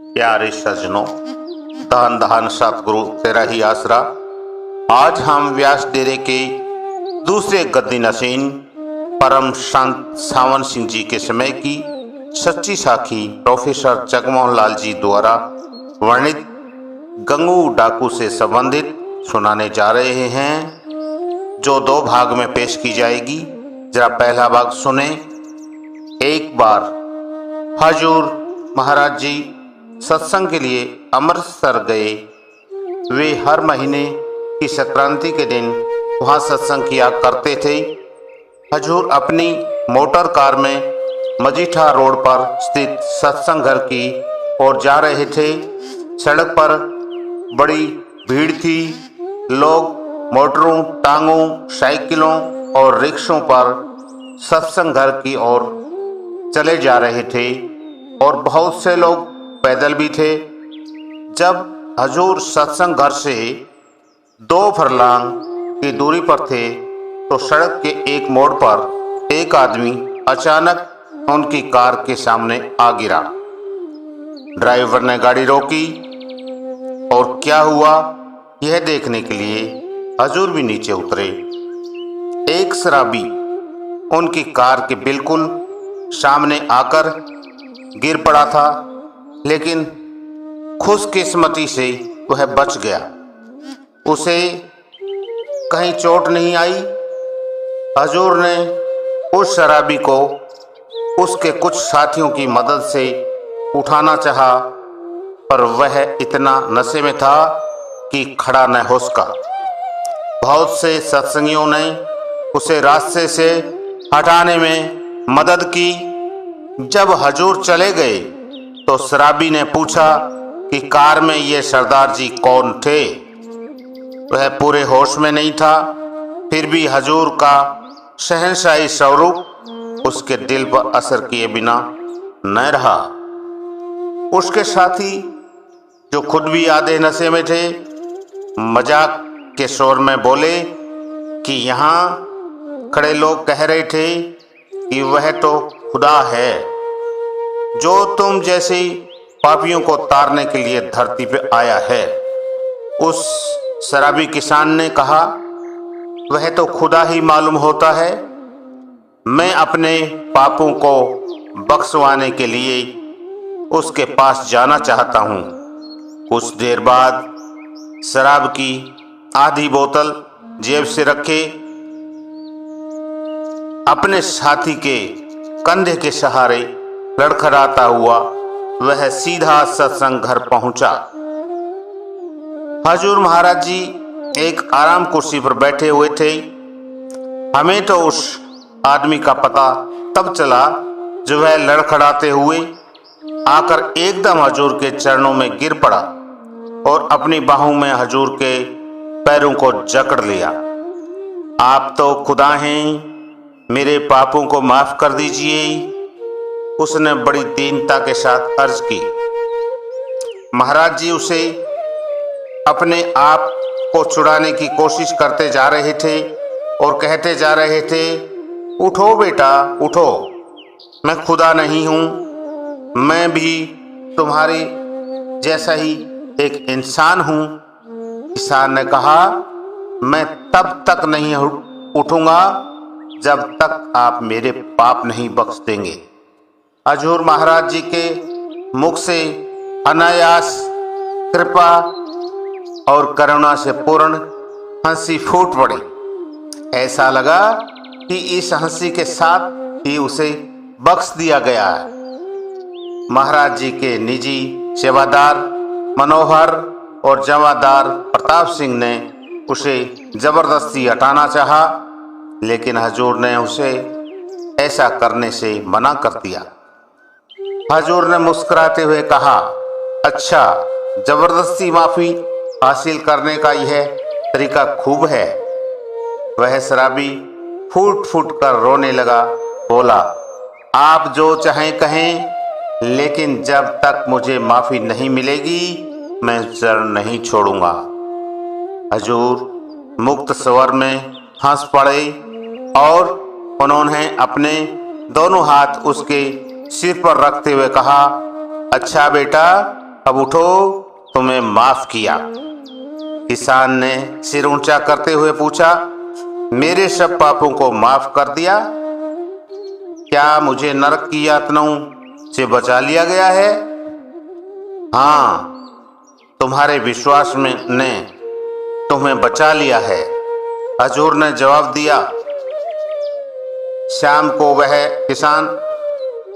प्यारे सज्जनों, धन धन सतगुरु तेरा ही आसरा। आज हम व्यास डेरे के दूसरे गद्दी नशीन परम संत सावन सिंह जी के समय की सच्ची साखी प्रोफेसर जगमोहन लाल जी द्वारा वर्णित गंगू डाकू से संबंधित सुनाने जा रहे हैं, जो दो भाग में पेश की जाएगी। जरा पहला भाग सुने। एक बार हजूर महाराज जी सत्संग के लिए अमृतसर गए। वे हर महीने की संक्रांति के दिन वहाँ सत्संग किया करते थे। हजूर अपनी मोटर कार में मजीठा रोड पर स्थित सत्संग घर की ओर जा रहे थे। सड़क पर बड़ी भीड़ थी। लोग मोटरों, टांगों, साइकिलों और रिक्शों पर सत्संग घर की ओर चले जा रहे थे और बहुत से लोग पैदल भी थे। जब हजूर सत्संग घर से 2 फरलांग की दूरी पर थे तो सड़क के एक मोड़ पर एक आदमी अचानक उनकी कार के सामने आ गिरा। ड्राइवर ने गाड़ी रोकी और क्या हुआ यह देखने के लिए हजूर भी नीचे उतरे। एक शराबी उनकी कार के बिल्कुल सामने आकर गिर पड़ा था, लेकिन खुशकिस्मती से वह बच गया। उसे कहीं चोट नहीं आई। हजूर ने उस शराबी को उसके कुछ साथियों की मदद से उठाना चाहा, पर वह इतना नशे में था कि खड़ा न हो सका। बहुत से सत्संगियों ने उसे रास्ते से हटाने में मदद की। जब हजूर चले गए तो शराबी ने पूछा कि कार में ये सरदार जी कौन थे। वह पूरे होश में नहीं था, फिर भी हजूर का शहंशाही स्वरूप उसके दिल पर असर किए बिना न रहा। उसके साथी, जो खुद भी आधे नशे में थे, मजाक के शोर में बोले कि यहाँ खड़े लोग कह रहे थे कि वह तो खुदा है जो तुम जैसे पापियों को तारने के लिए धरती पे आया है। उस शराबी किसान ने कहा, वह तो खुदा ही मालूम होता है। मैं अपने पापों को बख्शवाने के लिए उसके पास जाना चाहता हूँ। कुछ देर बाद शराब की आधी बोतल जेब से रखे अपने साथी के कंधे के सहारे लड़खड़ाता हुआ वह सीधा सत्संग घर पहुंचा। हजूर महाराज जी एक आराम कुर्सी पर बैठे हुए थे। हमें तो उस आदमी का पता तब चला जो वह लड़खड़ाते हुए आकर एकदम हजूर के चरणों में गिर पड़ा और अपनी बाहों में हजूर के पैरों को जकड़ लिया। आप तो खुदा हैं, मेरे पापों को माफ कर दीजिए, उसने बड़ी दीनता के साथ अर्ज की। महाराज जी उसे अपने आप को छुड़ाने की कोशिश करते जा रहे थे और कहते जा रहे थे, उठो बेटा उठो, मैं खुदा नहीं हूँ, मैं भी तुम्हारे जैसा ही एक इंसान हूँ। किसान ने कहा, मैं तब तक नहीं उठूंगा जब तक आप मेरे पाप नहीं बख्श देंगे। हजूर महाराज जी के मुख से अनायास कृपा और करुणा से पूर्ण हंसी फूट पड़ी। ऐसा लगा कि इस हंसी के साथ ही उसे बख्श दिया गया है। महाराज जी के निजी सेवादार मनोहर और जमादार प्रताप सिंह ने उसे जबरदस्ती हटाना चाहा, लेकिन हजूर ने उसे ऐसा करने से मना कर दिया। हजूर ने मुस्कुराते हुए कहा, अच्छा, जबरदस्ती माफी हासिल करने का यह तरीका खूब है। वह शराबी फूट फूट कर रोने लगा। बोला, आप जो चाहें कहें, लेकिन जब तक मुझे माफी नहीं मिलेगी मैं जड़ नहीं छोड़ूंगा। हजूर मुक्त स्वर में हंस पड़े और उन्होंने अपने दोनों हाथ उसके सिर पर रखते हुए कहा, अच्छा बेटा, अब उठो, तुम्हें माफ किया। किसान ने सिर ऊंचा करते हुए पूछा, मेरे सब पापों को माफ कर दिया? क्या मुझे नरक की यातनाओं से बचा लिया गया है? हाँ, तुम्हारे विश्वास में ने तुम्हें बचा लिया है, हजूर ने जवाब दिया। शाम को वह किसान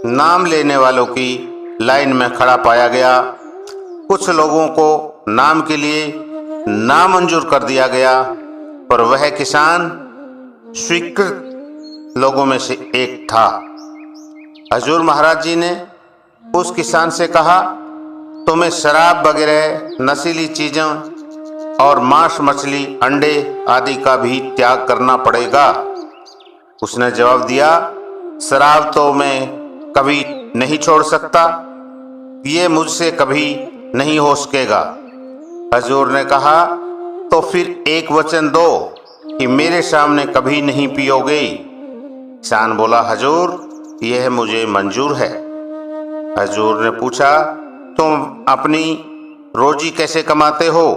नाम लेने वालों की लाइन में खड़ा पाया गया। कुछ लोगों को नाम के लिए नामंजूर कर दिया गया, पर वह किसान स्वीकृत लोगों में से एक था। हजूर महाराज जी ने उस किसान से कहा, तुम्हें शराब वगैरह नशीली चीजों और मांस, मछली, अंडे आदि का भी त्याग करना पड़ेगा। उसने जवाब दिया, शराब तो मैं कभी नहीं छोड़ सकता, ये मुझसे कभी नहीं हो सकेगा। हजूर ने कहा, तो फिर एक वचन दो कि मेरे सामने कभी नहीं पियोगे। किसान बोला, हजूर यह मुझे मंजूर है। हजूर ने पूछा, तुम अपनी रोजी कैसे कमाते हो?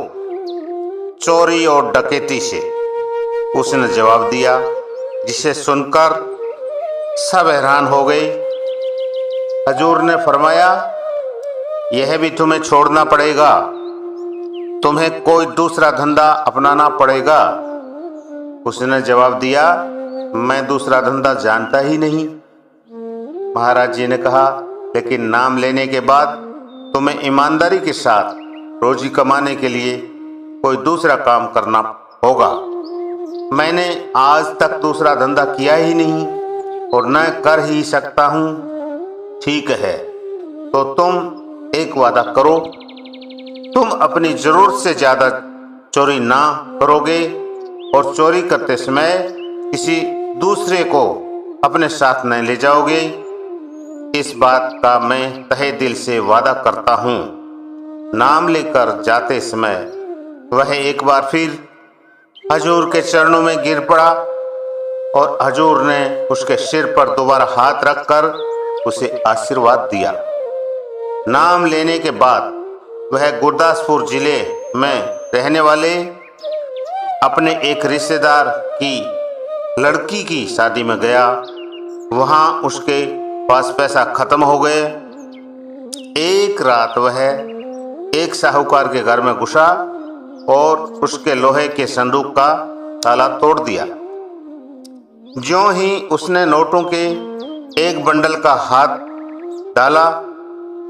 चोरी और डकैती से, उसने जवाब दिया, जिसे सुनकर सब हैरान हो गए। हजूर ने फरमाया, यह भी तुम्हें छोड़ना पड़ेगा, तुम्हें कोई दूसरा धंधा अपनाना पड़ेगा। उसने जवाब दिया, मैं दूसरा धंधा जानता ही नहीं। महाराज जी ने कहा, लेकिन नाम लेने के बाद तुम्हें ईमानदारी के साथ रोजी कमाने के लिए कोई दूसरा काम करना होगा। मैंने आज तक दूसरा धंधा किया ही नहीं और न कर ही सकता हूँ। ठीक है, तो तुम एक वादा करो, तुम अपनी जरूरत से ज्यादा चोरी ना करोगे और चोरी करते समय किसी दूसरे को अपने साथ न ले जाओगे। इस बात का मैं तहे दिल से वादा करता हूँ। नाम लेकर जाते समय वह एक बार फिर हजूर के चरणों में गिर पड़ा और हजूर ने उसके सिर पर दोबारा हाथ रखकर उसे आशीर्वाद दिया। नाम लेने के बाद वह गुरदासपुर जिले में रहने वाले अपने एक रिश्तेदार की लड़की की शादी में गया। वहां उसके पास पैसा खत्म हो गए। एक रात वह एक साहूकार के घर में घुसा और उसके लोहे के संदूक का ताला तोड़ दिया। ज्यों ही उसने नोटों के एक बंडल का हाथ डाला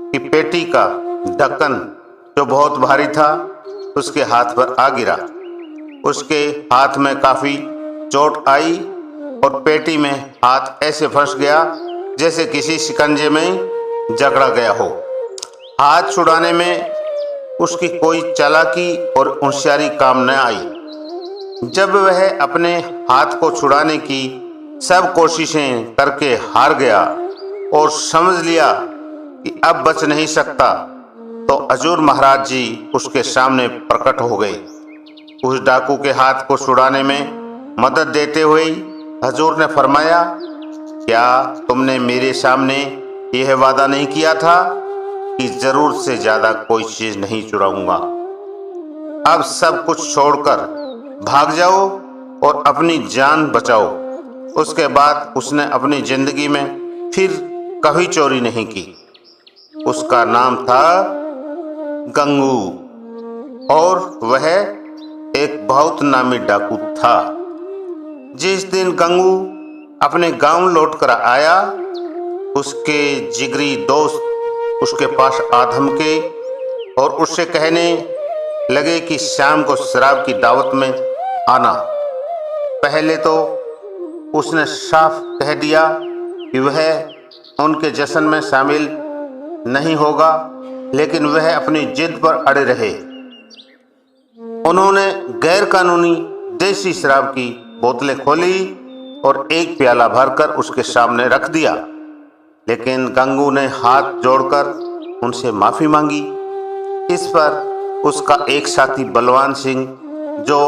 कि पेटी का ढक्कन, जो बहुत भारी था, उसके हाथ पर आ गिरा। उसके हाथ में काफी चोट आई और पेटी में हाथ ऐसे फंस गया जैसे किसी शिकंजे में जकड़ा गया हो। हाथ छुड़ाने में उसकी कोई चालाकी और होशियारी काम न आई। जब वह अपने हाथ को छुड़ाने की सब कोशिशें करके हार गया और समझ लिया कि अब बच नहीं सकता, तो हजूर महाराज जी उसके सामने प्रकट हो गए। उस डाकू के हाथ को छुड़ाने में मदद देते हुए हजूर ने फरमाया, क्या तुमने मेरे सामने यह वादा नहीं किया था कि जरूरत से ज्यादा कोई चीज नहीं चुराऊंगा? अब सब कुछ छोड़कर भाग जाओ और अपनी जान बचाओ। उसके बाद उसने अपनी जिंदगी में फिर कभी चोरी नहीं की। उसका नाम था गंगू और वह एक बहुत नामी डाकू था। जिस दिन गंगू अपने गांव लौटकर आया, उसके जिगरी दोस्त उसके पास आ धमके और उससे कहने लगे कि शाम को शराब की दावत में आना। पहले तो उसने साफ कह दिया कि वह उनके जश्न में शामिल नहीं होगा, लेकिन वह अपनी जिद पर अड़े रहे। उन्होंने गैर कानूनी देसी शराब की बोतलें खोली और एक प्याला भरकर उसके सामने रख दिया, लेकिन गंगू ने हाथ जोड़कर उनसे माफी मांगी। इस पर उसका एक साथी बलवान सिंह, जो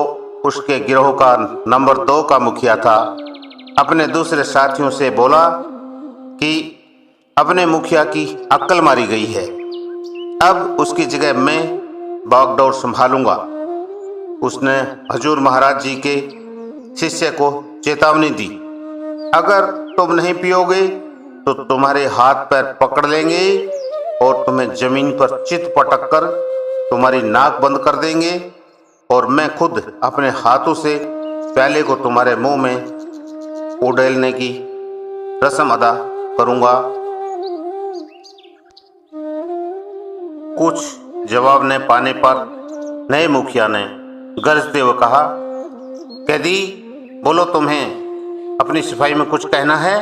उसके गिरोह का नंबर 2 का मुखिया था, अपने दूसरे साथियों से बोला कि अपने मुखिया की अक्ल मारी गई है। अब उसकी जगह मैं बागडोर संभालूंगा। उसने हजूर महाराज जी के शिष्य को चेतावनी दी, अगर तुम नहीं पियोगे तो तुम्हारे हाथ पैर पकड़ लेंगे और तुम्हें जमीन पर चित पटक कर तुम्हारी नाक बंद कर देंगे और मैं खुद अपने हाथों से प्याले को तुम्हारे मुंह में उड़ेलने की रस्म अदा करूंगा। कुछ जवाब न पाने पर नए मुखिया ने गरजते हुए कहा, कैदी बोलो, तुम्हें अपनी सफाई में कुछ कहना है?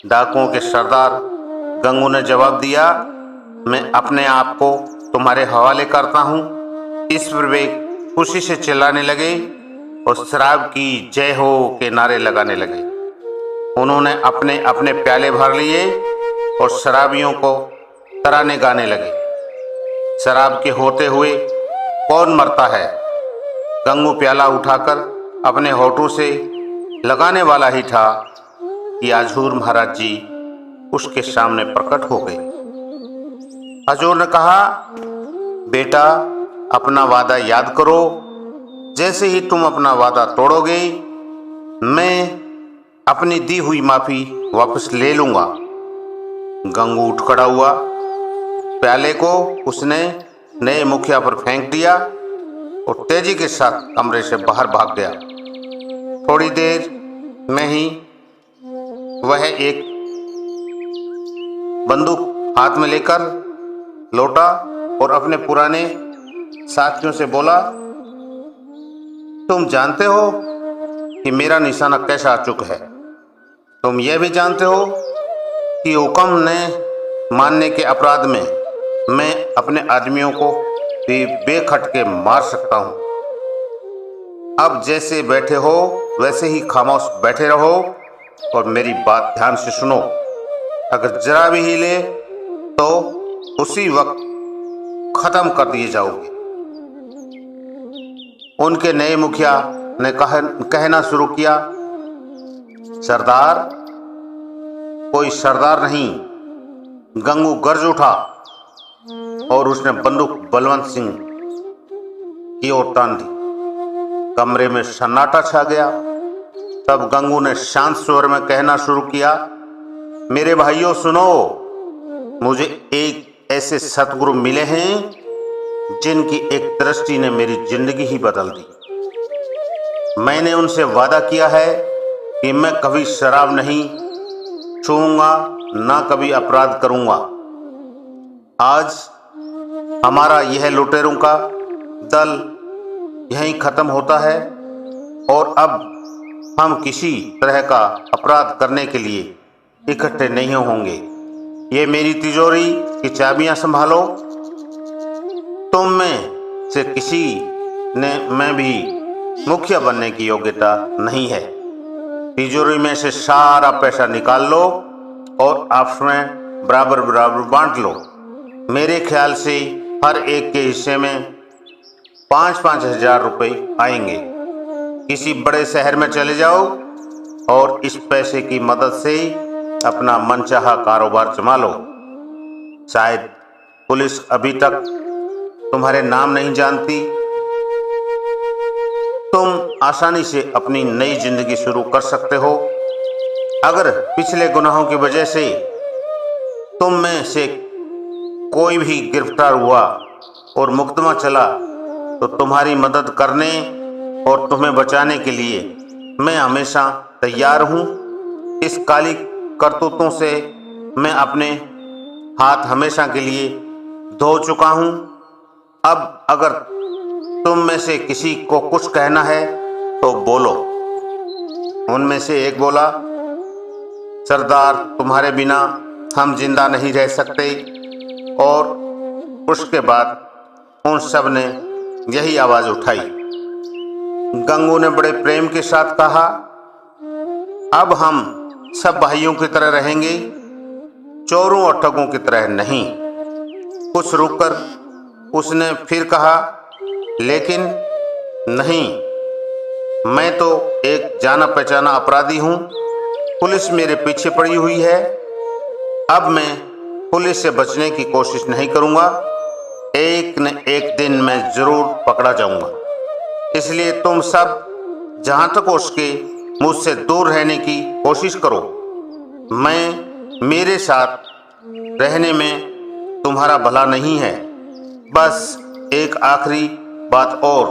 डाकुओं के सरदार गंगू ने जवाब दिया, मैं अपने आप को तुम्हारे हवाले करता हूँ। इस पर वे खुशी से चिल्लाने लगे और शराब की जय हो के नारे लगाने लगे। उन्होंने अपने अपने प्याले भर लिए और शराबियों को तराने गाने लगे। शराब के होते हुए कौन मरता है? गंगू प्याला उठाकर अपने होठों से लगाने वाला ही था कि हजूर महाराज जी उसके सामने प्रकट हो गए। हजूर ने कहा, बेटा अपना वादा याद करो, जैसे ही तुम अपना वादा तोड़ोगे मैं अपनी दी हुई माफी वापस ले लूंगा। गंगू उठ खड़ा हुआ, प्याले को उसने नए मुखिया पर फेंक दिया और तेजी के साथ कमरे से बाहर भाग गया। थोड़ी देर में ही वह एक बंदूक हाथ में लेकर लौटा और अपने पुराने साथियों से बोला, तुम जानते हो कि मेरा निशाना कैसा आ चुका है। तुम यह भी जानते हो कि हुक्म ने मानने के अपराध में मैं अपने आदमियों को भी बेखटके मार सकता हूं। अब जैसे बैठे हो वैसे ही खामोश बैठे रहो और मेरी बात ध्यान से सुनो। अगर जरा भी हिले तो उसी वक्त खत्म कर दिए जाओगे। उनके नए मुखिया ने कहना शुरू किया, सरदार कोई सरदार नहीं। गंगू गर्ज उठा और उसने बंदूक बलवंत सिंह की ओर तान दी। कमरे में सन्नाटा छा गया। तब गंगू ने शांत स्वर में कहना शुरू किया, मेरे भाइयों सुनो, मुझे एक ऐसे सतगुरु मिले हैं जिनकी एक दृष्टि ने मेरी जिंदगी ही बदल दी। मैंने उनसे वादा किया है कि मैं कभी शराब नहीं छूऊंगा, ना कभी अपराध करूंगा। आज हमारा यह लुटेरों का दल यहीं खत्म होता है और अब हम किसी तरह का अपराध करने के लिए इकट्ठे नहीं होंगे। ये मेरी तिजोरी की चाबियां संभालो। तुम में से किसी ने मैं भी मुखिया बनने की योग्यता नहीं है। तिजोरी में से सारा पैसा निकाल लो और आपस में बराबर बराबर बांट लो। मेरे ख्याल से हर एक के हिस्से में 5-5 हजार रुपये आएंगे। किसी बड़े शहर में चले जाओ और इस पैसे की मदद से अपना मनचाहा कारोबार जमा लो। शायद पुलिस अभी तक तुम्हारे नाम नहीं जानती। तुम आसानी से अपनी नई जिंदगी शुरू कर सकते हो। अगर पिछले गुनाहों की वजह से तुम में से कोई भी गिरफ्तार हुआ और मुकदमा चला तो तुम्हारी मदद करने और तुम्हें बचाने के लिए मैं हमेशा तैयार हूँ। इस काली करतूतों से मैं अपने हाथ हमेशा के लिए धो चुका हूँ। अब अगर तुम में से किसी को कुछ कहना है तो बोलो। उनमें से एक बोला, सरदार तुम्हारे बिना हम जिंदा नहीं रह सकते। और उसके बाद उन सब ने यही आवाज उठाई। गंगू ने बड़े प्रेम के साथ कहा, अब हम सब भाइयों की तरह रहेंगे, चोरों और ठगों की तरह नहीं। कुछ रुककर उसने फिर कहा, लेकिन नहीं, मैं तो एक जाना पहचाना अपराधी हूं। पुलिस मेरे पीछे पड़ी हुई है। अब मैं पुलिस से बचने की कोशिश नहीं करूंगा। एक न एक दिन मैं जरूर पकड़ा जाऊंगा। इसलिए तुम सब जहां तक हो सके मुझसे दूर रहने की कोशिश करो। मेरे साथ रहने में तुम्हारा भला नहीं है। बस एक आखिरी बात और,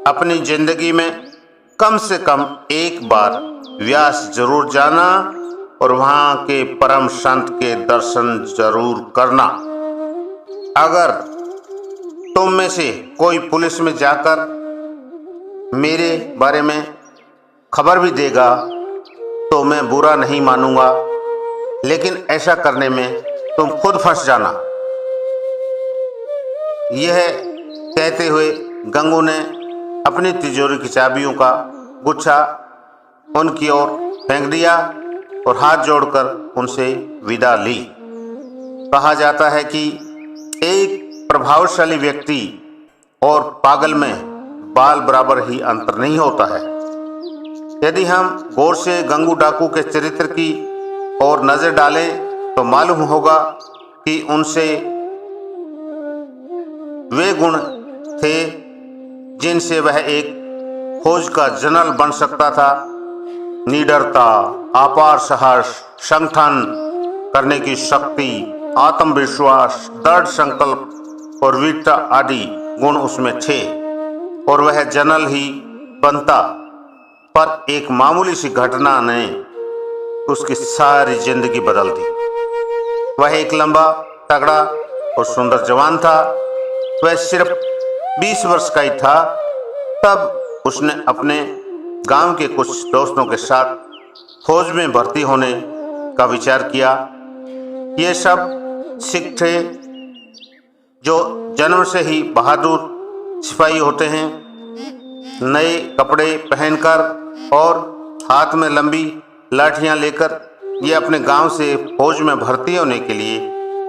अपनी जिंदगी में कम से कम एक बार व्यास जरूर जाना और वहां के परम संत के दर्शन जरूर करना। अगर तुम में से कोई पुलिस में जाकर मेरे बारे में खबर भी देगा तो मैं बुरा नहीं मानूंगा, लेकिन ऐसा करने में तुम खुद फंस जाना। यह कहते हुए गंगू ने अपनी तिजोरी की चाबियों का गुच्छा उनकी ओर फेंक दिया और हाथ जोड़कर उनसे विदा ली। कहा जाता है कि एक प्रभावशाली व्यक्ति और पागल में बाल बराबर ही अंतर नहीं होता है। यदि हम गौर से गंगू डाकू के चरित्र की ओर नजर डालें तो मालूम होगा कि उनसे वे गुण थे जिनसे वह एक फौज का जनरल बन सकता था। निडरता, अपार साहस, संगठन करने की शक्ति, आत्मविश्वास, दृढ़ संकल्प और वीरता आदि गुण उसमें थे और वह जनरल ही बनता। पर एक मामूली सी घटना ने उसकी सारी जिंदगी बदल दी। वह एक लंबा, तगड़ा और सुंदर जवान था। वह सिर्फ 20 वर्ष का ही था तब उसने अपने गांव के कुछ दोस्तों के साथ फौज में भर्ती होने का विचार किया। ये सब सिख थे जो जन्म से ही बहादुर सिपाही होते हैं। नए कपड़े पहनकर और हाथ में लंबी लाठियां लेकर ये अपने गांव से फौज में भर्ती होने के लिए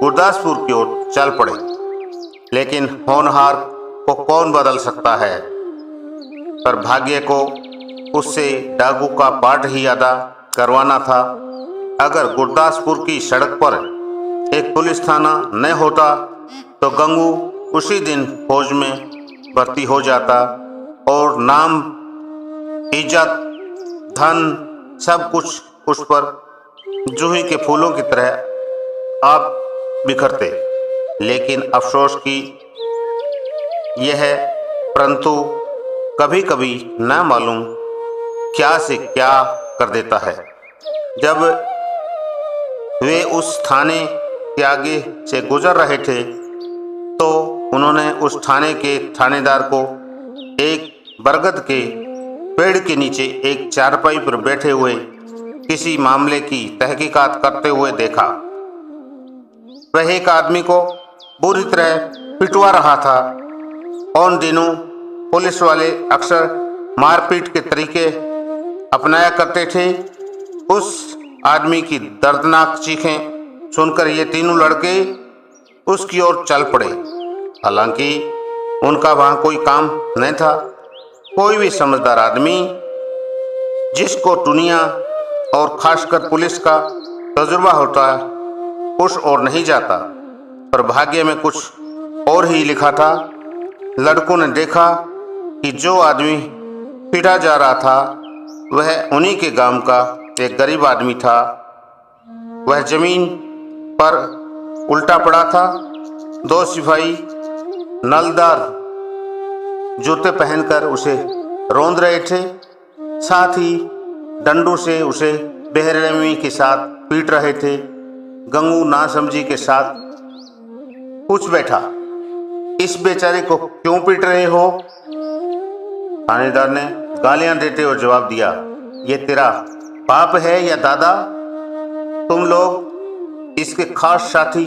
गुरदासपुर की ओर चल पड़े। लेकिन होनहार को कौन बदल सकता है, पर भाग्य को उससे डाकू का पाठ ही अदा करवाना था। अगर गुरदासपुर की सड़क पर एक पुलिस थाना न होता तो गंगू उसी दिन फौज में भर्ती हो जाता और नाम, इज्जत, धन सब कुछ उस पर जूही के फूलों की तरह आप बिखरते। लेकिन अफसोस की यह है, परंतु कभी कभी न मालूम क्या से क्या कर देता है। जब वे उस थाने के आगे से गुजर रहे थे तो उन्होंने उस थाने के थानेदार को एक बरगद के पेड़ के नीचे एक चारपाई पर बैठे हुए किसी मामले की तहकीकात करते हुए देखा। वह एक आदमी को बुरी तरह पिटवा रहा था। उन दिनों पुलिस वाले अक्सर मारपीट के तरीके अपनाया करते थे। उस आदमी की दर्दनाक चीखें सुनकर ये तीनों लड़के उसकी ओर चल पड़े। हालांकि उनका वहां कोई काम नहीं था। कोई भी समझदार आदमी जिसको दुनिया और खासकर पुलिस का तजुर्बा होता है उस ओर नहीं जाता, पर भाग्य में कुछ और ही लिखा था। लड़कों ने देखा कि जो आदमी पीटा जा रहा था वह उन्हीं के गांव का एक गरीब आदमी था। वह जमीन पर उल्टा पड़ा था। दो सिपाही नलदार जूते पहनकर उसे रौंद रहे थे, साथ ही डंडों से उसे बेरहमी के साथ पीट रहे थे। गंगू नासमझी के साथ पूछ बैठा, इस बेचारे को क्यों पीट रहे हो? थानेदार ने गालियां देते हुए जवाब दिया, ये तेरा बाप है या दादा? तुम लोग इसके खास साथी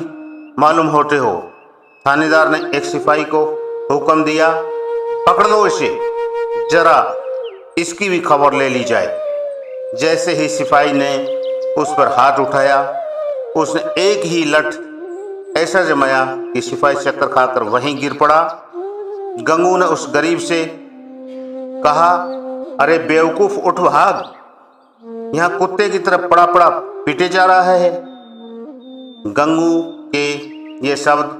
मालूम होते हो। थानेदार ने एक सिपाही को हुक्म दिया, पकड़ लो इसे, जरा इसकी भी खबर ले ली जाए। जैसे ही सिपाही ने उस पर हाथ उठाया उसने एक ही लठ ऐसा जमाया कि सिपाही चक्कर खाकर वहीं गिर पड़ा। गंगू ने उस गरीब से कहा, अरे बेवकूफ उठ भाग, यहाँ कुत्ते की तरफ पड़ा पड़ा पीटे जा रहा है। गंगू के ये शब्द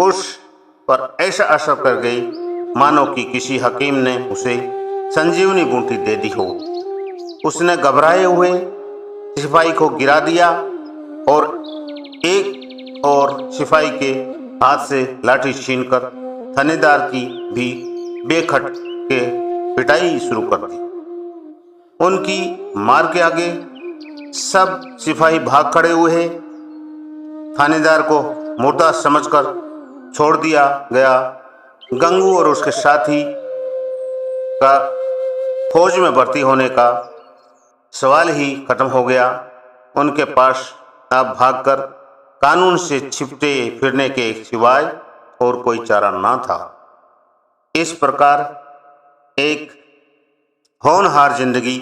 उस पर ऐसा असर कर गई मानो कि किसी हकीम ने उसे संजीवनी बूटी दे दी हो। उसने घबराए हुए सिपाही को गिरा दिया और एक और सिपाही के हाथ से लाठी छीनकर थानेदार की भी बेखट के पिटाई शुरू कर दी। उनकी मार के आगे सब सिपाही भाग खड़े हुए हैं। थानेदार को मुर्दा समझकर छोड़ दिया गया। गंगू और उसके साथी का फौज में भर्ती होने का सवाल ही खत्म हो गया। उनके पास अब भागकर कानून से छिपटे फिरने के सिवाय और कोई चारा ना था। इस प्रकार एक होनहार जिंदगी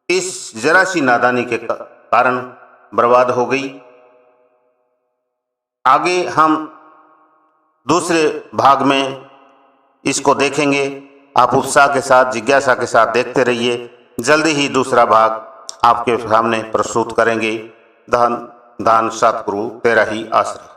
इस जरा सी नादानी के कारण बर्बाद हो गई। आगे हम दूसरे भाग में इसको देखेंगे। आप उत्साह के साथ, जिज्ञासा के साथ देखते रहिए। जल्दी ही दूसरा भाग आपके सामने प्रस्तुत करेंगे। धन धन सतगुरु तेरा ही आसरा।